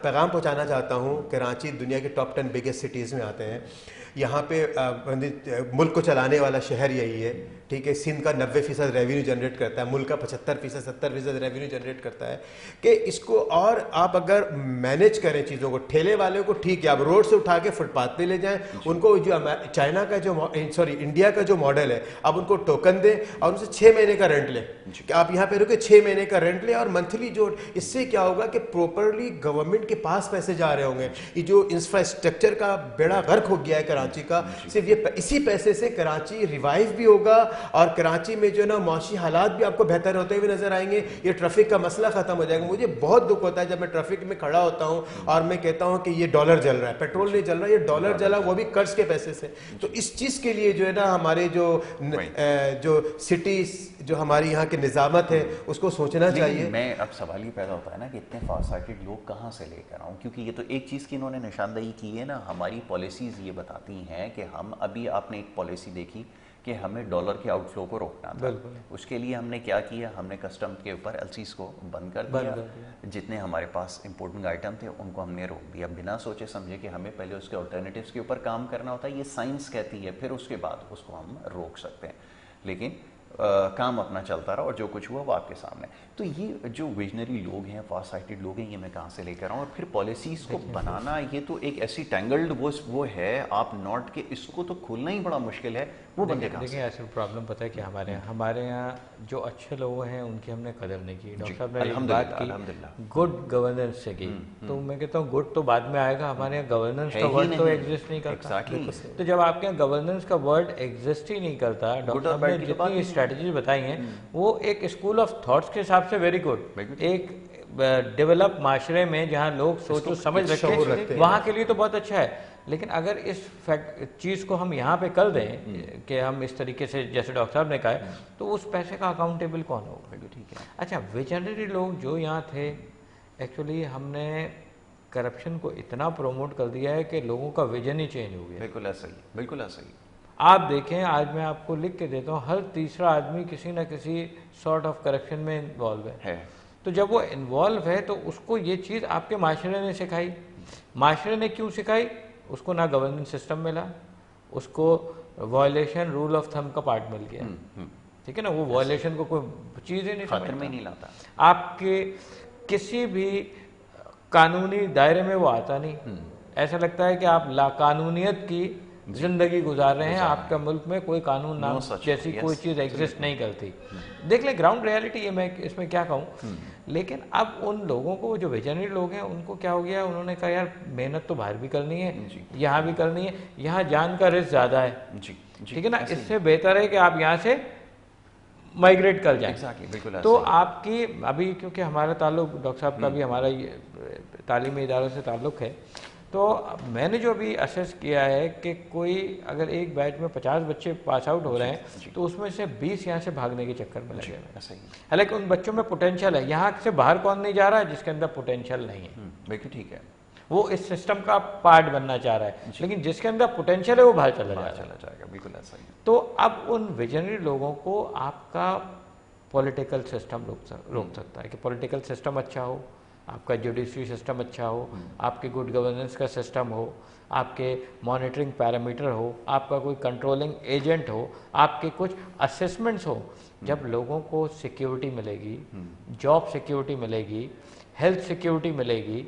پیغام پہنچانا چاہتا ہوں. کراچی دنیا کے ٹاپ 10 بگیسٹ سٹیز میں آتے ہیں. یہاں پہ ملک کو چلانے والا شہر یہی ہے, ٹھیک ہے. سندھ کا 90% ریونیو جنریٹ کرتا ہے, ملک کا 75% 70% ریونیو جنریٹ کرتا ہے. کہ اس کو اور آپ اگر مینیج کریں چیزوں کو, ٹھیلے والے کو ٹھیک ہے آپ روڈ سے اٹھا کے فٹ پاتھ پہ لے جائیں, ان کو جو چائنا کا جو انڈیا کا جو ماڈل ہے, آپ ان کو ٹوکن دیں اور ان سے 6 مہینے کا رینٹ لیں کہ آپ یہاں پہ رکے, 6 مہینے کا رینٹ لیں اور منتھلی جو, اس سے کیا ہوگا کہ پراپرلی گورنمنٹ کے پاس پیسے جا رہے ہوں گے. یہ جو انفراسٹرکچر کا بیڑا غرق ہو گیا ہے کراچی کا, صرف یہ اسی پیسے سے کراچی ریوائیو بھی ہوگا اور کراچی میں جو نا معاشی حالات بھی آپ کو بہتر ہوتے ہوئے نظر آئیں گے. یہ ٹریفک کا مسئلہ ختم ہو جائے گا. مجھے بہت دکھ ہوتا ہے جب میں ٹریفک میں کھڑا ہوتا ہوں اور میں کہتا ہوں کہ یہ ڈالر جل رہا ہے, پیٹرول نہیں جل رہا, یہ ڈالر جلا, وہ بھی قرض کے پیسے سے. تو اس چیز کے لیے جو ہے نا ہمارے جو سٹیز جو ہماری یہاں کی نظامت ہے اس کو سوچنا چاہیے. میں اب سوال یہ پیدا ہوتا ہے نا کہ اتنے فار سائٹڈ لوگ کہاں سے لے کر آؤں, کیونکہ یہ تو ایک چیز کی انہوں نے نشاندہی کی ہے نا, ہماری پالیسیز یہ بتاتی ہیں کہ ہم ابھی آپ نے ایک پالیسی دیکھی کہ ہمیں ڈالر کے آؤٹ فلو کو روکنا تھا. اس کے لیے ہم نے کیا کیا, ہم نے کسٹم کے اوپر LCs کو بند کر دیا, جتنے ہمارے پاس امپورٹنٹ آئٹم تھے ان کو ہم نے روک دیا, بنا سوچے سمجھے کہ ہمیں پہلے اس کے آلٹرنیٹیوز کے اوپر کام کرنا ہوتا ہے. یہ سائنس کہتی ہے, پھر اس کے بعد اس کو ہم روک سکتے ہیں. لیکن کام اپنا چلتا رہا اور جو کچھ ہوا وہ آپ کے سامنے. تو یہ جو ویژنری لوگ ہیں, فار سائٹڈ لوگ ہیں, یہ میں کہاں سے لے کر آؤں. اور پھر پالیسیز کو بنانا, یہ تو ایک ایسی ٹینگلڈ وہ ہے آپ نوٹ, کہ اس کو تو کھولنا ہی بڑا مشکل ہے. وہ بندے کہاں سے. دیکھیں ایسے پرابلم پتہ ہے کہ ہمارے یہاں جو اچھے لوگ ہیں ان کی ہم نے قدر نہیں کی. ڈاکٹر صاحب نے بات کی گڈ گورننس سے کی, تو میں کہتا ہوں گڈ تو بعد میں آئے گا, ہمارے یہاں گورننس کا ورڈ تو ایگزسٹ نہیں کرتا. تو جب آپ کے یہاں گورننس کا ورڈ ایگزسٹ ہی نہیں کرتا, ڈاکٹر صاحب نے جتنی اسٹریٹجیز بتائی ہیں وہ ایک اسکول آف تھاٹس کے حساب سے ویری گڈ. ایک ڈیولپ معاشرے میں جہاں لوگ سوچ و سمجھ رکھتے وہاں کے لیے تو بہت اچھا ہے. لیکن اگر اس چیز کو ہم یہاں پہ کر دیں کہ ہم اس طریقے سے جیسے ڈاکٹر صاحب نے کہا ہے, تو اس پیسے کا اکاؤنٹیبل کون ہوگا. ٹھیک ہے. اچھا, ویجنری لوگ جو یہاں تھے, ایکچولی ہم نے کرپشن کو اتنا پروموٹ کر دیا ہے کہ لوگوں کا ویژن ہی چینج ہو گیا. بالکل ایسا ہی, بالکل ایسا ہی. آپ دیکھیں, آج میں آپ کو لکھ کے دیتا ہوں, ہر تیسرا آدمی کسی نہ کسی سارٹ آف کرپشن میں انوالو ہے. تو جب وہ انوالو ہے تو اس کو یہ چیز آپ کے معاشرے نے سکھائی. معاشرے نے کیوں سکھائی؟ اس کو نہ گورننس سسٹم ملا, اس کو وائلیشن رول آف تھم کا پارٹ مل گیا. ٹھیک ہے نا, وہ وائلیشن کو کوئی چیز ہی نہیں خاطر میں نہیں لاتا. آپ کے کسی بھی قانونی دائرے میں وہ آتا نہیں. ایسا لگتا ہے کہ آپ لا قانونیت کی زندگی گزار رہے ہیں. آپ کا ملک میں کوئی قانون نام جیسی کوئی چیز ایگزسٹ نہیں کرتی. دیکھ لیں گراؤنڈ ریالٹی ہے, میں اس میں کیا کہوں. لیکن اب ان لوگوں کو جو ویژنری لوگ ہیں ان کو کیا ہو گیا, انہوں نے کہا یار محنت تو باہر بھی کرنی ہے, یہاں بھی کرنی ہے, یہاں جان کا رسک زیادہ ہے. ٹھیک ہے نا, اس سے بہتر ہے کہ آپ یہاں سے مائگریٹ کر جائیں. تو آپ کی ابھی کیونکہ ہمارا تعلق ڈاکٹر صاحب کا بھی ہمارا تعلیمی اداروں سے تعلق ہے, تو میں نے جو ابھی اسیس کیا ہے کہ کوئی اگر ایک بیچ میں 50 بچے پاس آؤٹ ہو رہے ہیں تو اس میں سے 20 یہاں سے بھاگنے کے چکر میں لگے ہوئے ہیں. حالانکہ ان بچوں میں پوٹینشیل ہے, یہاں سے باہر کون نہیں جا رہا ہے جس کے اندر پوٹینشیل نہیں ہے. بالکل ٹھیک ہے, وہ اس سسٹم کا پارٹ بننا چاہ رہا ہے, لیکن جس کے اندر پوٹینشیل ہے وہ باہر چلا جائے گا. بالکل ایسا ہی. تو اب ان ویژنری لوگوں کو آپ کا پولیٹیکل سسٹم روک سکتا ہے کہ پولیٹیکل سسٹم اچھا ہو, آپ کا جوڈیشری سسٹم اچھا ہو, آپ کے گڈ گورننس کا سسٹم ہو, آپ کے مانیٹرنگ پیرامیٹر ہو, آپ کا کوئی کنٹرولنگ ایجنٹ ہو, آپ کے کچھ اسیسمنٹس ہو. جب لوگوں کو سیکیورٹی ملے گی, جاب سیکیورٹی ملے گی, ہیلتھ سیکیورٹی ملے گی,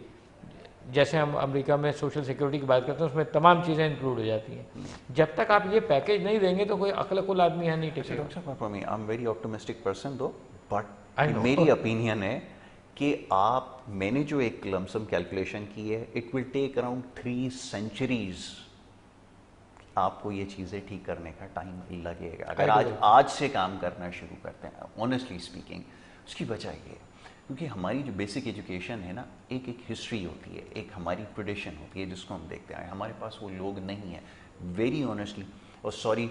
جیسے ہم امریکہ میں سوشل سیکیورٹی کی بات کرتے ہیں اس میں تمام چیزیں انکلوڈ ہو جاتی ہیں. جب تک آپ یہ پیکیج نہیں دیں گے تو کوئی عقل آدمی یہاں نہیں ٹکے گا. I am very optimistic person though, but میری اوپینین ہے کہ میں نے جو ایک لمسم کیلکولیشن کی ہے, it will take around 3 centuries آپ کو یہ چیزیں ٹھیک کرنے کا ٹائم لگے گا. اگر آج سے کام کرنا شروع کرتے ہیں, آنیسٹلی اسپیکنگ. اس کی وجہ یہ ہے کیونکہ ہماری جو بیسک ایجوکیشن ہے نا, ایک ہسٹری ہوتی ہے, ایک ہماری ٹریڈیشن ہوتی ہے جس کو ہم دیکھتے ہیں. ہمارے پاس وہ لوگ نہیں ہیں, ویری آنیسٹلی, اور سوری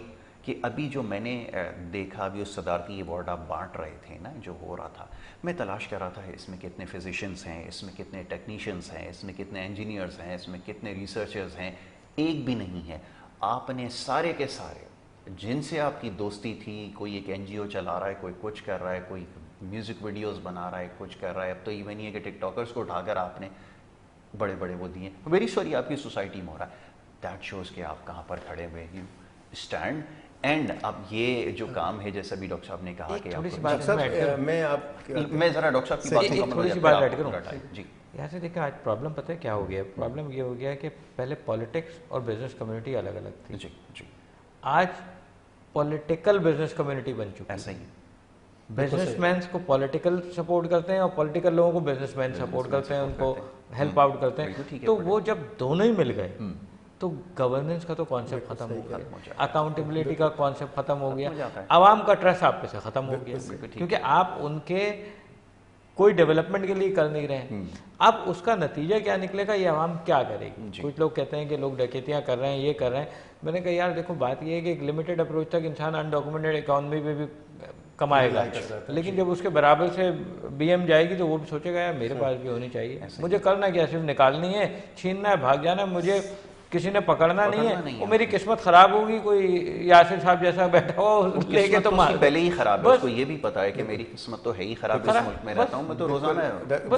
کہ ابھی جو میں نے دیکھا ابھی اس صدارتی ایوارڈ آپ بانٹ رہے تھے نا جو ہو رہا تھا، میں تلاش کر رہا تھا اس میں کتنے فزیشینس ہیں، اس میں کتنے ٹیکنیشینس ہیں، اس میں کتنے انجینئرز ہیں، اس میں کتنے ریسرچرز ہیں، ایک بھی نہیں ہے. آپ نے سارے کے سارے جن سے آپ کی دوستی تھی، کوئی ایک این جی او چلا رہا ہے، کوئی کچھ کر رہا ہے، کوئی میوزک ویڈیوز بنا رہا ہے، کچھ کر رہا ہے، اب تو ایون یہ کہ ٹک ٹاکرز کو اٹھا کر آپ نے بڑے بڑے وہ دیے. ویری سوری آپ کی سوسائٹی میں ہو رہا ہے. دیٹ شوز کہ آپ کہاں پر کھڑے ہوئے، یو اسٹینڈ. اینڈ اب یہ جو کام ہے جیسا بھی ڈاکٹر صاحب نے کہا کہ میں ذرا ڈاکٹر صاحب کی بات ایڈ کروں. جی یہاں سے دیکھیں آج پرابلم پتہ ہے کیا ہو گیا ہے؟ پرابلم یہ ہو گیا ہے کہ پہلے پالیٹکس اور بزنس کمیونٹی الگ الگ تھی. جی جی آج پولیٹیکل بزنس کمیونٹی بن چکی ہے. ایسا ہی بزنس مینس کو پولیٹیکل سپورٹ کرتے ہیں اور پولیٹیکل لوگوں کو بزنس مین سپورٹ کرتے ہیں، ان کو ہیلپ آؤٹ کرتے ہیں. تو وہ جب دونوں ہی مل گئے تو گورننس کا تو کانسیپٹ ختم ہو گیا، اکاؤنٹیبلٹی کا کانسیپٹ ختم ہو گیا، عوام کا ٹرسٹ آپ پہ سے ختم ہو گیا، کیونکہ آپ ان کے کوئی ڈیولپمنٹ کے لیے کر نہیں رہے ہیں. اب اس کا نتیجہ کیا نکلے گا، یہ عوام کیا کرے گی؟ کچھ لوگ کہتے ہیں کہ لوگ ڈکیتیاں کر رہے ہیں، یہ کر رہے ہیں. میں نے کہا یار دیکھو بات یہ ہے کہ ایک لمیٹڈ اپروچ تک انسان انڈاکومنٹڈ اکانومی پہ بھی کمائے گا، لیکن جب اس کے برابر سے بی ایم جائے گی تو وہ بھی سوچے گا یار میرے پاس بھی ہونی چاہیے. مجھے کرنا کیا، صرف نکالنی ہے، چھیننا ہے، بھاگ جانا ہے، مجھے کسی نے پکڑنا نہیں ہے. وہ میری قسمت خراب ہوگی، کوئی یاسر صاحب جیسا بیٹھا ہو لے کے تو پہلے ہی خراب ہے، اس کو یہ بھی پتا ہے کہ میری قسمت تو ہے ہی خراب، اس ملک میں رہتا ہوں میں تو روزانہ.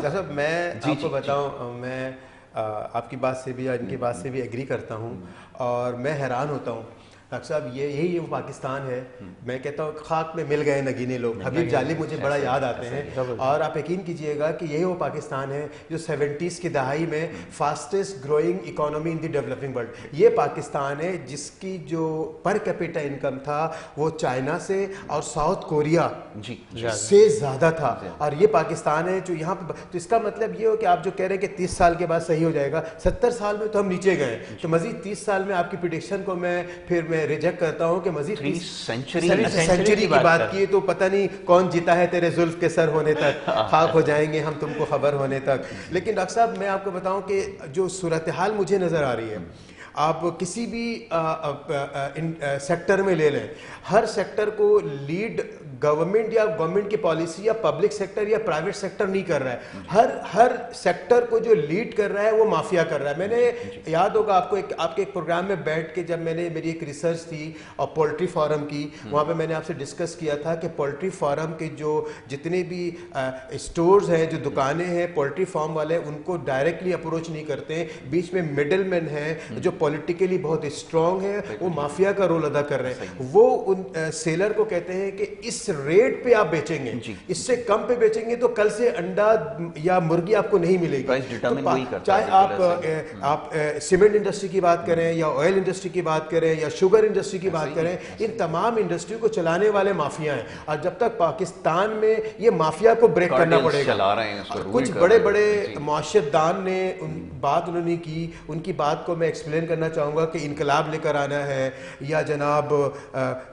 صاحب میں آپ کو بتاؤں، میں آپ کی بات سے بھی یا ان کی بات سے بھی ایگری کرتا ہوں، اور میں حیران ہوتا ہوں. ڈاکٹر صاحب یہی وہ پاکستان ہے. میں کہتا ہوں خاک میں مل گئے نگینے لوگ. حبیب جالی مجھے بڑا یاد آتے ہیں، اور آپ یقین کیجئے گا کہ یہی وہ پاکستان ہے جو 70s کی دہائی میں fastest growing economy in the developing world. یہ پاکستان ہے جس کی جو پر کیپیٹا انکم تھا وہ چائنا سے اور ساؤتھ کوریا سے زیادہ تھا، اور یہ پاکستان ہے جو یہاں پہ. تو اس کا مطلب یہ ہو کہ آپ جو کہہ رہے ہیں کہ 30 سال کے بعد صحیح ہو جائے گا، 70 سال میں تو ہم نیچے گئے. تو مزید 30 سال میں آپ کی پریڈکشن کو میں ریجیکٹ کرتا ہوں کہ مزید سینچری کی بات کی تو پتہ نہیں کون جیتا ہے تیرے زلف کے سر ہونے تک، خاک ہو جائیں گے ہم تم کو خبر ہونے تک. لیکن ڈاکٹر صاحب میں آپ کو بتاؤں کہ جو صورتحال مجھے نظر آ رہی ہے، آپ کسی بھی سیکٹر میں لے لیں، ہر سیکٹر کو لیڈ گورنمنٹ یا گورنمنٹ کی پالیسی یا پبلک سیکٹر یا پرائیویٹ سیکٹر نہیں کر رہا ہے. ہر سیکٹر کو جو لیڈ کر رہا ہے وہ مافیا کر رہا ہے. میں نے یاد ہوگا آپ کو آپ کے ایک پروگرام میں بیٹھ کے جب میں نے میری ایک ریسرچ تھی اور پولٹری فارم کی، وہاں پہ میں نے آپ سے ڈسکس کیا تھا کہ پولٹری فارم کے جو جتنے بھی اسٹورز ہیں، جو دکانیں ہیں، پولٹری فارم والے ان کو ڈائریکٹلی اپروچ نہیں کرتے ہیں، بیچ میں مڈل مین ہیں جو پولیٹیکلی بہت اسٹرانگ ہے، وہ مافیا کا رول ادا کر رہے ہیں. وہ ان سیلر کو کہتے ہیں کہ اس ریٹ پہ آپ بیچیں گے، اس سے کم پہ بیچیں گے تو کل سے انڈا یا مرغی آپ کو نہیں ملے گی. چاہے آپ سیمنٹ انڈسٹری کی بات کریں یا آئل انڈسٹری کی بات کریں یا شوگر انڈسٹری کی بات کریں، ان تمام انڈسٹری کو چلانے والے مافیا ہیں. اور جب تک پاکستان میں یہ مافیا کو بریک کرنا پڑے گا. کچھ بڑے بڑے معاشرت دان نے بات انہوں نے کی، ان کی بات کو میں ایکسپلین کرنا چاہوں گا کہ انقلاب لے کر آنا ہے یا جناب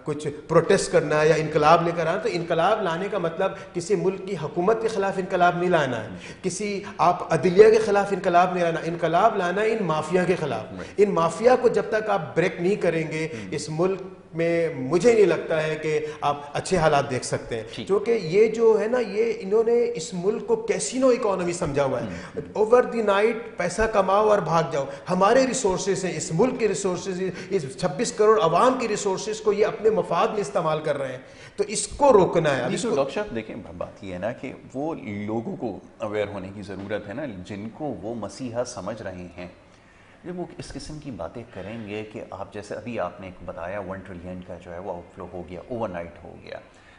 کچھ پروٹیسٹ کرنا ہے یا انقلاب لے کر آنا. تو انقلاب لانے کا مطلب کسی ملک کی حکومت کے خلاف انقلاب نہیں لانا ہے، کسی آپ عدلیہ کے خلاف انقلاب نہیں لانا. انقلاب لانا ہے ان مافیا کے خلاف. ان مافیا کو جب تک آپ بریک نہیں کریں گے اس ملک میں مجھے نہیں لگتا ہے کہ آپ اچھے حالات دیکھ سکتے ہیں. کیونکہ یہ جو ہے نا، یہ انہوں نے اس ملک کو کیسینو اکانومی سمجھا ہوا ہے. اوور دی نائٹ پیسہ کماؤ اور بھاگ جاؤ. ہمارے ریسورسز ہیں، اس ملک کے ریسورسز، اس 26 کروڑ عوام کی ریسورسز کو یہ اپنے مفاد میں استعمال کر رہے ہیں. تو اس کو روکنا ہے. ڈاکٹر صاحب دیکھیں بات یہ ہے نا کہ وہ لوگوں کو اویئر ہونے کی ضرورت ہے نا، جن کو وہ مسیحا سمجھ رہے ہیں. جب وہ اس قسم کی باتیں کریں گے کہ آپ جیسے ابھی آپ نے بتایا 1 ٹریلین کا جو ہے وہ آؤٹ فلو ہو گیا، اوور نائٹ ہو گیا،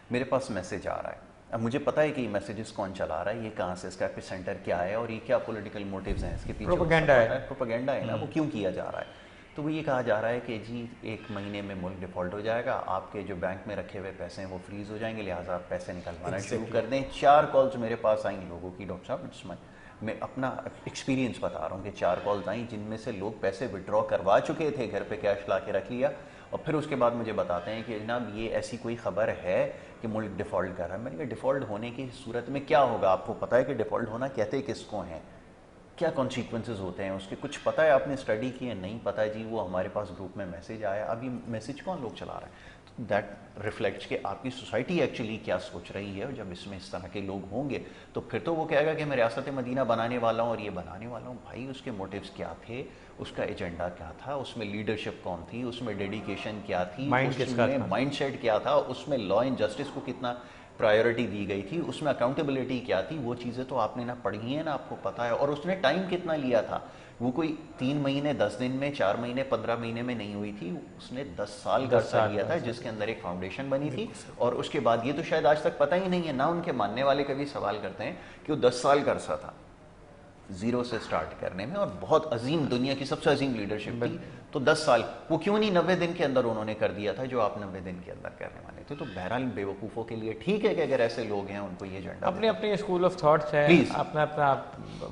میرے پاس میسج آ رہا ہے. اب مجھے پتا ہے کہ یہ میسیجز کون چلا رہا ہے، یہ کہاں سے، اس کا ایپی سینٹر کیا ہے اور یہ کیا پولیٹیکل موٹیوز ہیں اس کے پیچھے. پروپیگنڈا ہے نا، وہ کیوں کیا جا رہا ہے. تو وہ یہ کہا جا رہا ہے کہ جی 1 مہینے میں ملک ڈیفالٹ ہو جائے گا، آپ کے جو بینک میں رکھے ہوئے پیسے ہیں وہ فریز ہو جائیں گے، لہٰذا آپ پیسے نکلوانا شروع کر دیں. 4 کالز میرے پاس آئیں لوگوں کی. ڈاکٹر صاحب میں اپنا ایکسپیرینس بتا رہا ہوں کہ 4 کالز آئیں جن میں سے لوگ پیسے وڈرا کروا چکے تھے، گھر پہ کیش لا کے رکھ لیا، اور پھر اس کے بعد مجھے بتاتے ہیں کہ جناب یہ ایسی کوئی خبر ہے کہ ملک ڈیفالٹ کر رہا ہے. میں نے کہا ڈیفالٹ ہونے کی صورت میں کیا ہوگا؟ آپ کو پتہ ہے کہ ڈیفالٹ ہونا کہتے کس کو ہیں، کیا کانسیکوینسز ہوتے ہیں اس کے؟ کچھ پتہ ہے؟ آپ نے اسٹڈی کی ہے؟ نہیں پتہ جی، وہ ہمارے پاس گروپ میں میسج آیا. اب یہ میسج کون لوگ چلا رہے ہیں؟ دیٹ ریفلیکٹس کہ آپ کی سوسائٹی ایکچولی کیا سوچ رہی ہے. اور جب اس میں اس طرح کے لوگ ہوں گے تو پھر تو وہ کہے گا کہ میں ریاست مدینہ بنانے والا ہوں اور یہ بنانے والا ہوں. بھائی اس کے موٹیوز کیا تھے, اس کا ایجنڈا کیا تھا, اس میں لیڈرشپ کون تھی, اس میں ڈیڈیکیشن کیا تھی, اس میں مائنڈ سیٹ کیا تھا, اس میں لا اینڈ جسٹس کو کتنا پرائیورٹی دی گئی تھی, اس میں اکاؤنٹیبلٹی کیا تھی, وہ چیزیں تو آپ نے نہ پڑھی ہیں نہ آپ کو پتہ ہے. اور اس نے ٹائم کتنا لیا تھا, وہ کوئی 3 مہینے 10 دن میں 4 مہینے 15 مہینے میں نہیں ہوئی تھی, اس نے 10 سال کا عرصہ لیا تھا جس کے اندر ایک فاؤنڈیشن بنی تھی. اور اس کے بعد یہ تو شاید آج تک پتہ ہی نہیں ہے, نہ ان کے ماننے والے کبھی سوال کرتے ہیں کہ وہ 10 سال کا عرصہ تھا زیرو سے سٹارٹ کرنے میں, اور بہت عظیم, دنیا کی سب سے عظیم لیڈرشپ تھی. تو 10 سال وہ کیوں نہیں 90 دن کے اندر انہوں نے کر دیا تھا جو آپ 90 دن کے اندر کرنے والے تھے. تو بہرحال بیوقوفوں کے لیے ٹھیک ہے کہ اگر ایسے لوگ ہیں ان کو یہ ایجنڈا اپنی اپنی اسکول آف تھاٹس ہے, اپنا اپنا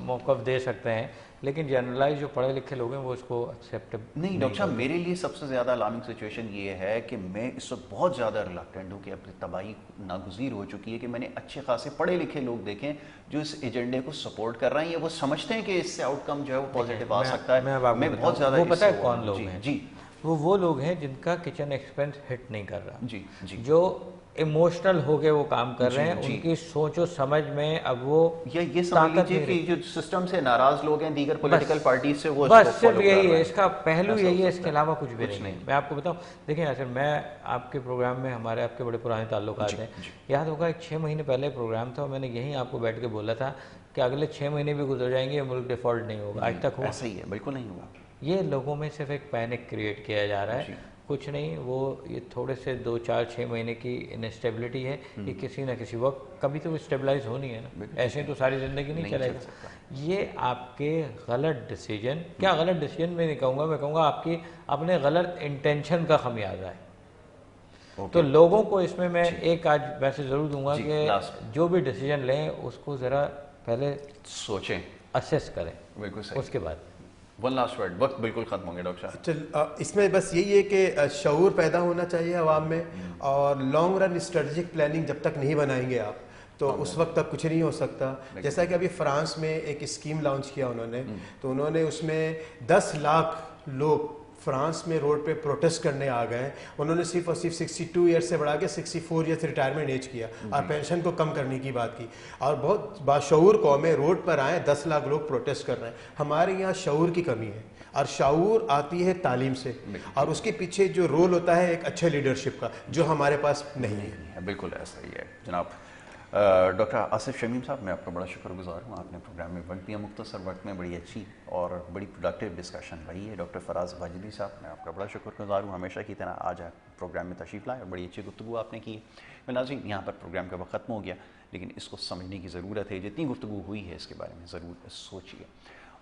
موقف دے سکتے ہیں, لیکن جنرلائز جو پڑھے لکھے لوگ ہیں وہ اس کو ایکسیپٹ نہیں. ڈاکٹر صاحب میرے لیے سب سے زیادہ الارمنگ سچویشن یہ ہے کہ میں اس وقت بہت زیادہ ریلکٹنٹ ہوں کہ اپنی تباہی ناگزیر ہو چکی ہے کہ میں نے اچھے خاصے پڑھے لکھے لوگ دیکھیں جو اس ایجنڈے کو سپورٹ کر رہے ہیں, یا وہ سمجھتے ہیں کہ اس سے آؤٹ کم جو ہے وہ پازیٹیو آ سکتا ہے. میں بہت زیادہ وہ پتہ ہے کون لوگ ہیں, جی وہ لوگ ہیں جن کا کچن ایکسپینس ہٹ نہیں کر رہا, جی جی, جو ایموشنل ہو کے وہ کام کر رہے ہیں, ان کی سوچ و سمجھ میں اب وہ یہ سمجھ لیجیے کہ جو سسٹم سے ناراض لوگ ہیں دیگر پولیٹیکل پارٹیز سے, وہ بس صرف یہی ہے, اس کا پہلو یہی ہے, اس کے علاوہ کچھ بھی نہیں. میں آپ کو بتاؤں, دیکھیں اصل میں آپ کے پروگرام میں ہمارے آپ کے بڑے پرانے تعلقات ہیں. یاد ہوگا ایک 6 مہینے پہلے پروگرام تھا, میں نے یہیں آپ کو بیٹھ کے بولا تھا کہ اگلے 6 مہینے بھی گزر جائیں گے, ملک ڈیفالٹ نہیں ہوگا. آج تک ہوا ایسا ہی ہے, بالکل نہیں ہوا. یہ لوگوں میں صرف ایک پینک کریٹ کیا جا رہا ہے, کچھ نہیں. وہ یہ تھوڑے سے 2 4 6 مہینے کی انسٹیبلٹی ہے, یہ کسی نہ کسی وقت کبھی تو اسٹیبلائز ہونی ہے نا, ایسے تو ساری زندگی نہیں چلے گا. یہ آپ کے غلط ڈیسیجن, کیا غلط ڈیسیجن میں نہیں کہوں گا, میں کہوں گا آپ کی اپنے غلط انٹینشن کا خمیازہ ہے. تو لوگوں کو اس میں ایک آج ویسے ضرور دوں گا کہ جو بھی ڈیسیجن لیں اس کو ذرا پہلے سوچیں, اسیس کریں, بالکل صحیح. اس کے بعد ون لاسٹ ورڈ, وقت بالکل ختم ہو گیا ڈاکٹر صاحب. اس میں بس یہی ہے کہ شعور پیدا ہونا چاہیے عوام میں, اور لانگ رن اسٹریٹجک پلاننگ جب تک نہیں بنائیں گے آپ تو اس وقت تک کچھ نہیں ہو سکتا. جیسا کہ ابھی فرانس میں ایک اسکیم لانچ کیا انہوں نے, تو انہوں نے اس میں 10 لاکھ لوگ فرانس میں روڈ پہ پروٹیسٹ کرنے آ گئے. انہوں نے صرف اور صرف 62 ایئر سے بڑھا کے 64 ایئرس ریٹائرمنٹ ایج کیا اور پینشن کو کم کرنے کی بات کی, اور بہت باشعور قومیں روڈ پر آئیں, 10 لاکھ لوگ پروٹیسٹ کر رہے ہیں. ہمارے یہاں شعور کی کمی ہے, اور شعور آتی ہے تعلیم سے, اور اس کے پیچھے جو رول ہوتا ہے ایک اچھے لیڈرشپ کا, جو ہمارے پاس نہیں ہے. بالکل ایسا ہی ہے جناب. ڈاکٹر آصف شمیم صاحب, میں آپ کا بڑا شکر گزار ہوں, آپ نے پروگرام میں وقت دیا, مختصر وقت میں بڑی اچھی اور بڑی پروڈکٹیو ڈسکشن رہی ہے. ڈاکٹر فراز واجدی صاحب, میں آپ کا بڑا شکر گزار ہوں, ہمیشہ کی طرح آج پروگرام میں تشریف لائے اور بڑی اچھی گفتگو آپ نے کی. میں ناظرین یہاں پر پروگرام کا وقت ختم ہو گیا, لیکن اس کو سمجھنے کی ضرورت ہے. جتنی گفتگو ہوئی ہے اس کے بارے میں ضرور سوچیے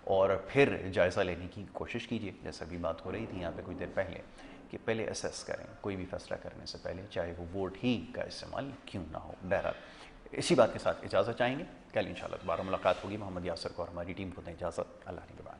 اور پھر جائزہ لینے کی کوشش کیجیے. جیسا بھی بات ہو رہی تھی یہاں پہ کچھ دیر پہلے کہ پہلے اسیس کریں کوئی بھی فیصلہ کرنے سے پہلے, چاہے وہ ووٹ ہی کا استعمال کیوں نہ ہو. بہرحال اسی بات کے ساتھ اجازت چاہیں گے, کل انشاءاللہ دوبارہ ملاقات ہوگی. محمد یاسر کو اور ہماری ٹیم کو دیں اجازت. اللہ نے کے بعد.